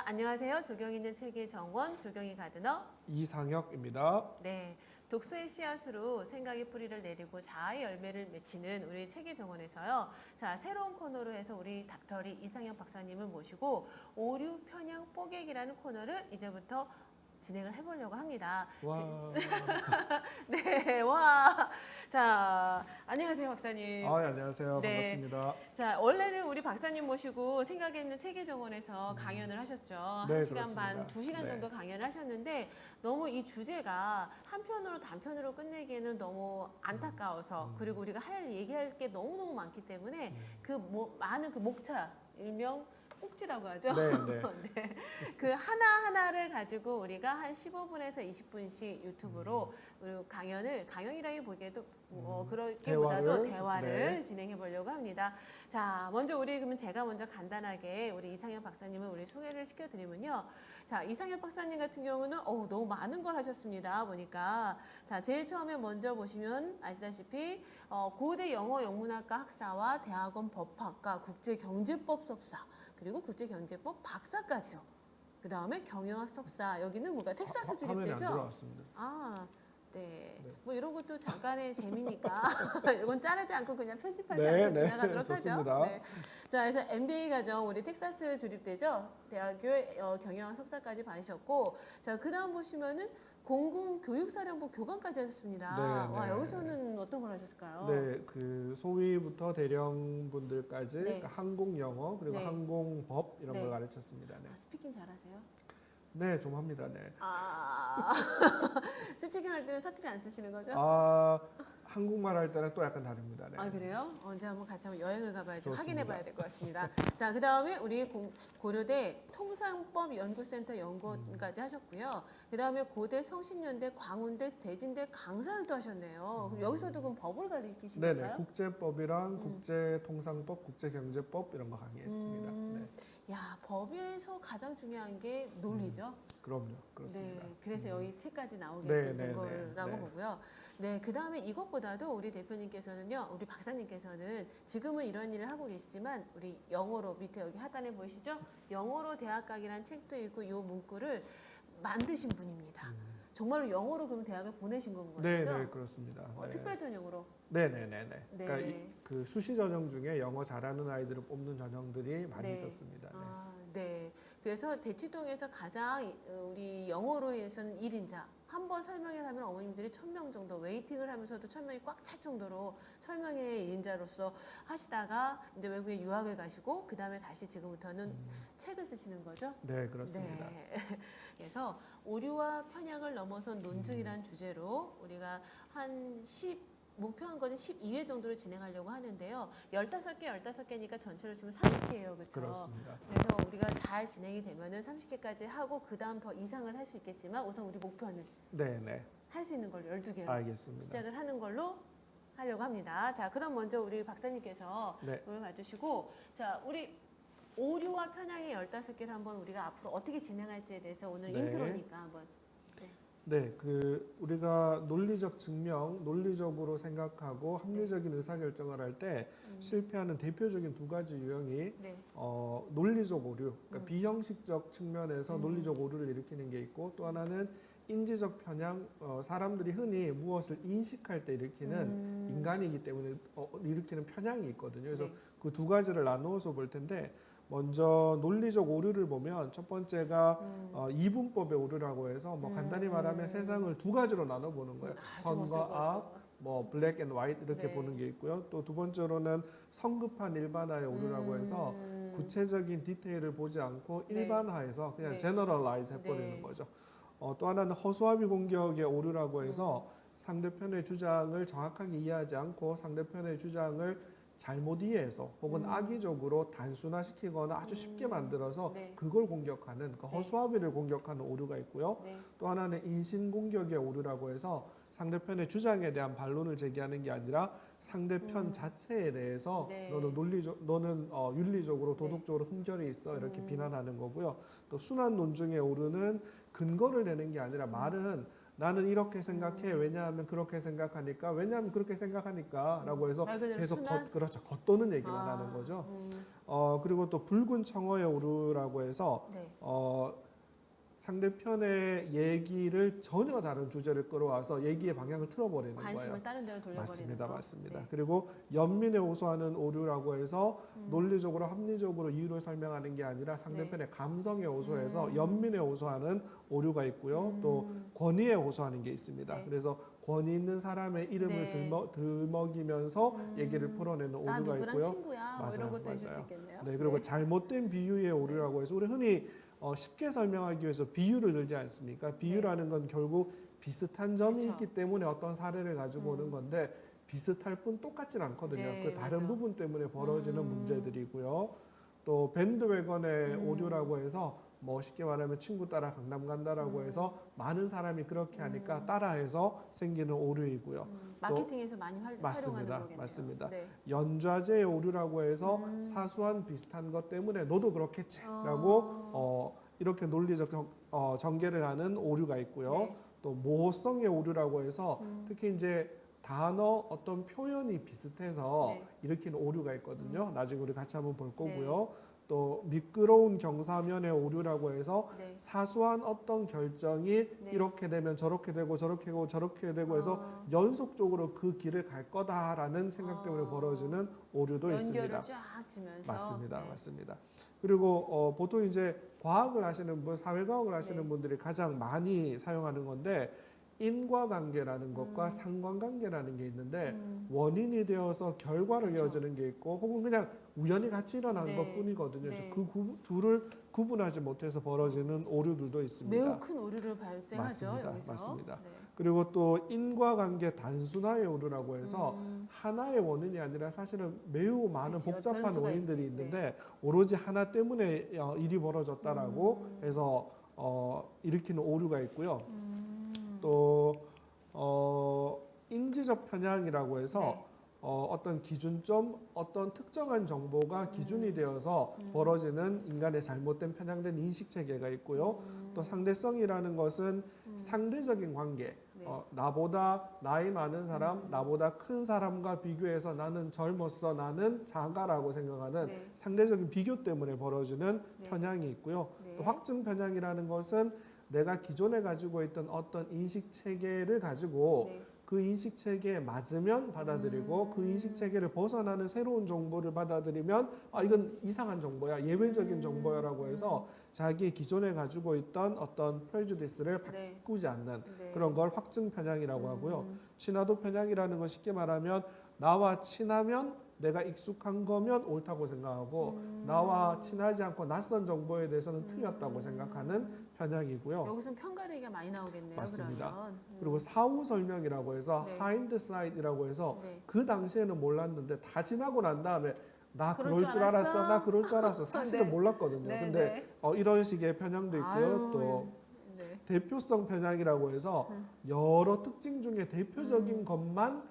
안녕하세요. 조경이 있는 책의 정원, 조경이 가드너 이상혁입니다. 네, 독서의 씨앗으로 생각의 뿌리를 내리고 자아의 열매를 맺히는 우리 책의 정원에서요. 자, 새로운 코너로 해서 우리 닥터리 이상혁 박사님을 모시고 오류 편향 뽀개기라는 코너를 이제부터 진행을 해보려고 합니다. 와. 네, 와. 자, 안녕하세요, 박사님. 아, 예, 안녕하세요. 네. 반갑습니다. 자, 원래는 우리 박사님 모시고 생각에 있는 세계정원에서 강연을 하셨죠. 네, 1시간 반, 그렇습니다. 2시간 네. 정도 강연을 하셨는데 너무 이 주제가 한편으로 단편으로 끝내기에는 너무 안타까워서 그리고 우리가 얘기할 게 너무너무 많기 때문에 많은 그 목차, 일명 꼭지라고 하죠. 네, 네. 네. 그 하나하나를 가지고 우리가 한 15분에서 20분씩 유튜브로 그리고 강연이라기 보기에도 그렇게보다도 대화를 네. 진행해 보려고 합니다. 자, 먼저 그러면 제가 먼저 간단하게 우리 이상혁 박사님을 우리 소개를 시켜드리면요. 자, 이상혁 박사님 같은 경우는 너무 많은 걸 하셨습니다. 보니까. 자, 제일 처음에 먼저 보시면 아시다시피 고대 영어 영문학과 학사와 대학원 법학과 국제경제법 석사 그리고 국제경제법 박사까지요. 그 다음에 경영학 석사. 여기는 뭔가 텍사스 화면에 안 주립대죠? 들어왔습니다. 아, 네. 네. 뭐 이런 것도 잠깐의 재미니까 이건 자르지 않고 그냥 편집하지 네, 않고 네. 지나가도록 하죠. 좋습니다. 네. 자, 그래서 MBA 과정 우리 텍사스 주립대죠. 대학교 경영학 석사까지 받으셨고, 자, 그다음 보시면은 공군 교육사령부 교관까지 하셨습니다. 네, 와, 네. 여기서는 어떤 걸 하셨을까요? 네, 그 소위부터 대령분들까지 네. 그러니까 항공 영어 그리고 네. 항공법 이런 네. 걸 가르쳤습니다. 네. 스피킹 잘하세요? 네, 좀 합니다. 네. 아, 스피킹 할 때는 사투리 안 쓰시는 거죠? 아, 한국말 할 때는 또 약간 다릅니다. 네. 아, 그래요? 언제 한번 같이 한번 여행을 가봐야지 좋습니다. 확인해 봐야 될 것 같습니다. 자, 그 다음에 우리 고려대 통상법 연구센터 연구원까지 하셨고요. 그 다음에 고대 성신여대 광운대 대진대 강사를 또 하셨네요. 그럼 여기서도 그럼 법을 가르치신 네네, 건가요? 국제법이랑 국제통상법, 국제경제법 이런 거 강의했습니다. 네. 야, 법에서 가장 중요한 게 논리죠. 그럼요, 그렇습니다. 네, 그래서 여기 책까지 나오게 네, 된 네, 거라고 네. 보고요. 네, 그 다음에 이것보다도 우리 대표님께서는요, 우리 박사님께서는 지금은 이런 일을 하고 계시지만 우리 영어로 밑에 여기 하단에 보이시죠? 영어로 대학 가기라는 책도 있고 이 문구를 만드신 분입니다. 정말로 영어로 그럼 대학을 보내신 건 거죠? 네, 네, 그렇습니다. 네. 특별 전형으로. 네, 네, 네, 네. 네. 그러니까 그 수시 전형 중에 영어 잘하는 아이들을 뽑는 전형들이 많이 네. 있었습니다. 네. 아, 네. 그래서 대치동에서 가장 우리 영어로 해서는 1인자 한 번 설명을 하면 어머님들이 1000명 정도 웨이팅을 하면서도 1000명이 꽉 찰 정도로 설명의 1인자로서 하시다가 이제 외국에 유학을 가시고 그 다음에 다시 지금부터는 책을 쓰시는 거죠? 네, 그렇습니다. 네. 그래서 오류와 편향을 넘어선 논증이라는 주제로 우리가 목표한 거는 12회 정도를 진행하려고 하는데요. 15개니까 전체로 치면 30개예요. 그렇죠? 그렇습니다. 그래서 우리가 잘 진행이 되면은 30개까지 하고 그다음 더 이상을 할 수 있겠지만 우선 우리 목표는 네, 네. 할 수 있는 걸로 12개로 알겠습니다. 시작을 하는 걸로 하려고 합니다. 자, 그럼 먼저 우리 박사님께서 네. 이걸 봐주시고 자, 우리 오류와 편향의 15개를 한번 우리가 앞으로 어떻게 진행할지에 대해서 오늘 네. 인트로니까 한번 네, 그 우리가 논리적 증명, 논리적으로 생각하고 합리적인 의사결정을 할 때 실패하는 대표적인 두 가지 유형이 네. 논리적 오류, 그러니까 비형식적 측면에서 논리적 오류를 일으키는 게 있고 또 하나는 인지적 편향, 사람들이 흔히 무엇을 인식할 때 일으키는 인간이기 때문에 일으키는 편향이 있거든요. 그래서 네. 그 두 가지를 나누어서 볼 텐데 먼저 논리적 오류를 보면 첫 번째가 이분법의 오류라고 해서 뭐 간단히 말하면 세상을 두 가지로 나눠보는 거예요. 선과 악, 뭐 블랙 앤 화이트 이렇게 네. 보는 게 있고요. 또 두 번째로는 성급한 일반화의 오류라고 해서 구체적인 디테일을 보지 않고 네. 일반화해서 그냥 네. 제너럴라이즈 해버리는 네. 거죠. 또 하나는 허수아비 공격의 오류라고 해서 상대편의 주장을 정확하게 이해하지 않고 상대편의 주장을 잘못 이해해서 혹은 악의적으로 단순화시키거나 아주 쉽게 만들어서 네. 그걸 공격하는 그 허수아비를 공격하는 오류가 있고요. 네. 또 하나는 인신공격의 오류라고 해서 상대편의 주장에 대한 반론을 제기하는 게 아니라 상대편 자체에 대해서 네. 너는 윤리적으로 도덕적으로 흠결이 있어 이렇게 비난하는 거고요. 또 순환 논증의 오류는 근거를 대는 게 아니라 말은 나는 이렇게 생각해. 왜냐하면 그렇게 생각하니까. 왜냐하면 그렇게 생각하니까라고 해서 말 그대로 계속 순환? 그렇죠. 겉도는 얘기만 하는 거죠. 그리고 또 붉은 청어의 오류라고 해서 네. 상대편의 얘기를 전혀 다른 주제를 끌어와서 얘기의 방향을 틀어버리는 관심을 거예요. 다른 데로 돌려버리는 맞습니다, 거. 맞습니다. 네. 그리고 연민에 호소하는 오류라고 해서 논리적으로 합리적으로 이유를 설명하는 게 아니라 상대편의 감성에 호소해서 연민에 호소하는 오류가 있고요. 또 권위에 호소하는 게 있습니다. 네. 그래서 권위 있는 사람의 이름을 네. 들먹이면서 얘기를 풀어내는 나 오류가 누구랑 있고요. 친구야. 뭐 이런 것도 있을 수 있겠네요. 네, 그리고 잘못된 비유의 오류라고 해서 우리 흔히 쉽게 설명하기 위해서 비유를 들지 않습니까? 비유라는 건 결국 비슷한 점이 그쵸. 있기 때문에 어떤 사례를 가지고 오는 건데 비슷할 뿐 똑같진 않거든요. 네, 그 다른 맞아. 부분 때문에 벌어지는 문제들이고요. 또 밴드웨건의 오류라고 해서 쉽게 말하면 친구 따라 강남 간다라고 해서 많은 사람이 그렇게 하니까 따라해서 생기는 오류이고요. 마케팅에서 많이 활용하는 맞습니다. 거겠네요. 맞습니다. 네. 연좌제의 오류라고 해서 사소한 비슷한 것 때문에 너도 그렇겠지라고 이렇게 논리적 전개를 하는 오류가 있고요. 네. 또 모호성의 오류라고 해서 특히 이제 단어 어떤 표현이 비슷해서 네. 일으키는 오류가 있거든요. 나중에 우리 같이 한번 볼 거고요. 또 미끄러운 경사면의 오류라고 해서 네. 사소한 어떤 결정이 네. 이렇게 되면 저렇게 되고 저렇게 되고 저렇게 되고 해서 연속적으로 그 길을 갈 거다라는 생각 때문에 벌어지는 오류도 있습니다. 연결을 쫙 지면서. 맞습니다. 네. 맞습니다. 그리고 보통 이제 과학을 하시는 분, 사회과학을 하시는 네. 분들이 가장 많이 사용하는 건데 인과관계라는 것과 상관관계라는 게 있는데 원인이 되어서 결과로 그쵸. 이어지는 게 있고 혹은 그냥 우연히 같이 일어나는 네. 것뿐이거든요. 네. 그 둘을 구분하지 못해서 벌어지는 오류들도 있습니다. 매우 큰 오류를 발생하죠. 맞습니다. 여기서. 맞습니다. 네. 그리고 또 인과관계 단순화의 오류라고 해서 하나의 원인이 아니라 사실은 매우 많은 그쵸, 복잡한 변수가 원인들이 있지. 있는데 오로지 하나 때문에 일이 벌어졌다라고 해서 일으키는 오류가 있고요. 또 인지적 편향이라고 해서 네. 어떤 기준점, 어떤 특정한 정보가 기준이 되어서 벌어지는 인간의 잘못된 편향된 인식 체계가 있고요. 또 상대성이라는 것은 상대적인 관계, 네. 나보다 나이 많은 사람, 나보다 큰 사람과 비교해서 나는 젊었어, 나는 작아라고 생각하는 네. 상대적인 비교 때문에 벌어지는 네. 편향이 있고요. 네. 또 확증 편향이라는 것은 내가 기존에 가지고 있던 어떤 인식 체계를 가지고 네. 그 인식 체계에 맞으면 받아들이고 그 인식 체계를 벗어나는 새로운 정보를 받아들이면 이건 이상한 정보야, 예외적인 정보야라고 해서 자기 기존에 가지고 있던 어떤 프레주디스를 네. 바꾸지 않는 네. 그런 걸 확증 편향이라고 하고요. 친화도 편향이라는 건 쉽게 말하면 나와 친하면 내가 익숙한 거면 옳다고 생각하고 나와 친하지 않고 낯선 정보에 대해서는 틀렸다고 생각하는 편향이고요. 여기서는 편가르기가 많이 나오겠네요. 맞습니다. 그러면. 그리고 사후 설명이라고 해서 네. 하인드사이드라고 해서 네. 그 당시에는 몰랐는데 다 지나고 난 다음에 나 그럴 그럴 줄 줄 알았어, 알았어? 나 그럴 줄 알았어. 사실은 네. 몰랐거든요. 네, 근데 이런 식의 편향도 있고요. 아유, 또 네. 대표성 편향이라고 해서 여러 특징 중에 대표적인 것만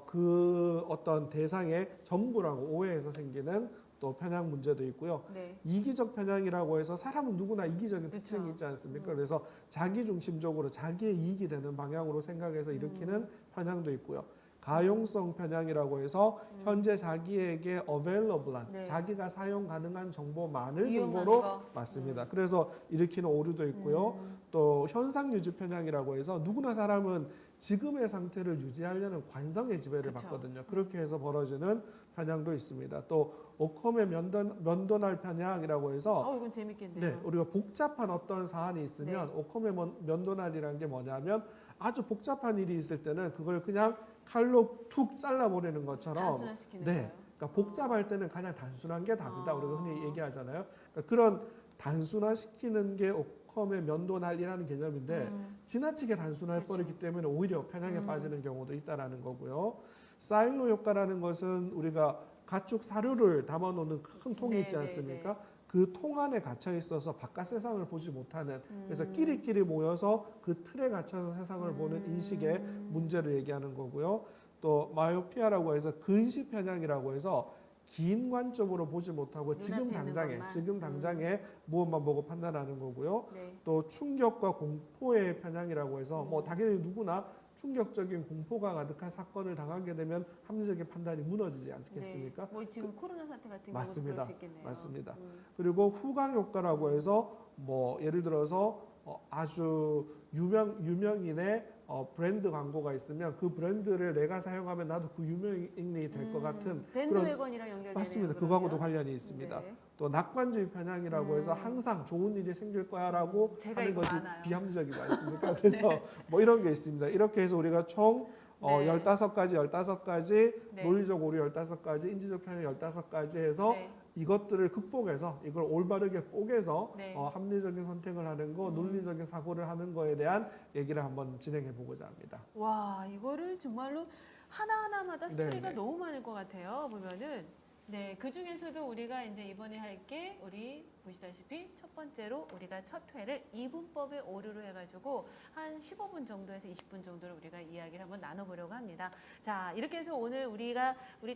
그 어떤 대상의 전부라고 오해해서 생기는 또 편향 문제도 있고요. 네. 이기적 편향이라고 해서 사람은 누구나 이기적인 그쵸. 특징이 있지 않습니까? 그래서 자기 중심적으로 자기의 이익이 되는 방향으로 생각해서 일으키는 편향도 있고요. 가용성 편향이라고 해서 현재 자기에게 available한 네. 자기가 사용 가능한 정보만을 이용하는 근거로 거. 맞습니다. 그래서 일으키는 오류도 있고요. 또 현상 유지 편향이라고 해서 누구나 사람은 지금의 상태를 유지하려는 관성의 지배를 그쵸. 받거든요. 그렇게 해서 벌어지는 편향도 있습니다. 또 오컴의 면도날 편향이라고 해서 이건 재밌겠네요. 네, 우리가 복잡한 어떤 사안이 있으면 오컴의 면도날이라는 게 뭐냐면 아주 복잡한 일이 있을 때는 그걸 그냥 칼로 툭 잘라버리는 것처럼 단순화시키는 네, 거예요. 그러니까 복잡할 때는 가장 단순한 게 답이다. 우리가 흔히 얘기하잖아요. 그러니까 그런 단순화시키는 게 오컴의 면도날이라는 개념인데 지나치게 단순해 버리기 때문에 오히려 편향에 빠지는 경우도 있다라는 거고요. 사일로 효과라는 것은 우리가 가축 사료를 담아놓는 큰 통이 네, 있지 네, 않습니까? 그 통 안에 갇혀 있어서 바깥 세상을 보지 못하는 그래서 끼리끼리 모여서 그 틀에 갇혀서 세상을 보는 인식의 문제를 얘기하는 거고요. 또 마요피아라고 해서 근시 편향이라고 해서 긴 관점으로 보지 못하고 눈앞에 있는 것만. 지금 당장에 무엇만 보고 판단하는 거고요. 네. 또 충격과 공포의 편향이라고 해서 뭐 당연히 누구나 충격적인 공포가 가득한 사건을 당하게 되면 합리적인 판단이 무너지지 않겠습니까? 네. 뭐 지금 코로나 사태 같은 맞습니다. 경우도 그럴 수 있겠네요. 맞습니다. 그리고 후광 효과라고 해서 뭐 예를 들어서 아주 유명인의 브랜드 광고가 있으면 그 브랜드를 내가 사용하면 나도 그 유명인이 될 것 같은 밴드웨건이랑 연결되네요. 맞습니다. 그러면. 그거하고도 관련이 있습니다. 네. 또 낙관주의 편향이라고 해서 항상 좋은 일이 생길 거야라고 제가 하는 이거 것이 많아요. 비합리적이지 않습니까? 그래서 뭐 이런 게 있습니다. 이렇게 해서 우리가 총 네. 15가지 네. 논리적 오류 15가지, 인지적 편향 15가지 해서 네. 이것들을 극복해서 이걸 올바르게 뽀개서 네. 합리적인 선택을 하는 거, 논리적인 사고를 하는 거에 대한 얘기를 한번 진행해 보고자 합니다. 와, 이거를 정말로 하나하나마다 스토리가 네. 너무 많을 것 같아요. 보면은 네, 그 중에서도 우리가 이제 이번에 할 게 우리 보시다시피 첫 번째로 우리가 첫 회를 이분법의 오류로 해가지고 한 15분 정도에서 20분 정도를 우리가 이야기를 한번 나눠보려고 합니다. 자, 이렇게 해서 오늘 우리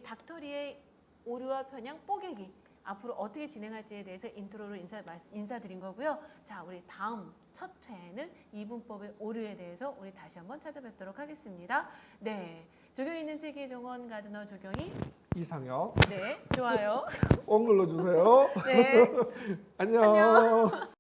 닥터리의 오류와 편향 뽀개기 앞으로 어떻게 진행할지에 대해서 인트로로 인사드린 거고요. 자, 우리 다음 첫 회에는 이분법의 오류에 대해서 우리 다시 한번 찾아뵙도록 하겠습니다. 네, 조경이 있는 세계 정원 가드너 조경이 이상혁, 네, 좋아요. 꼭 눌러주세요. 네. 안녕. 안녕.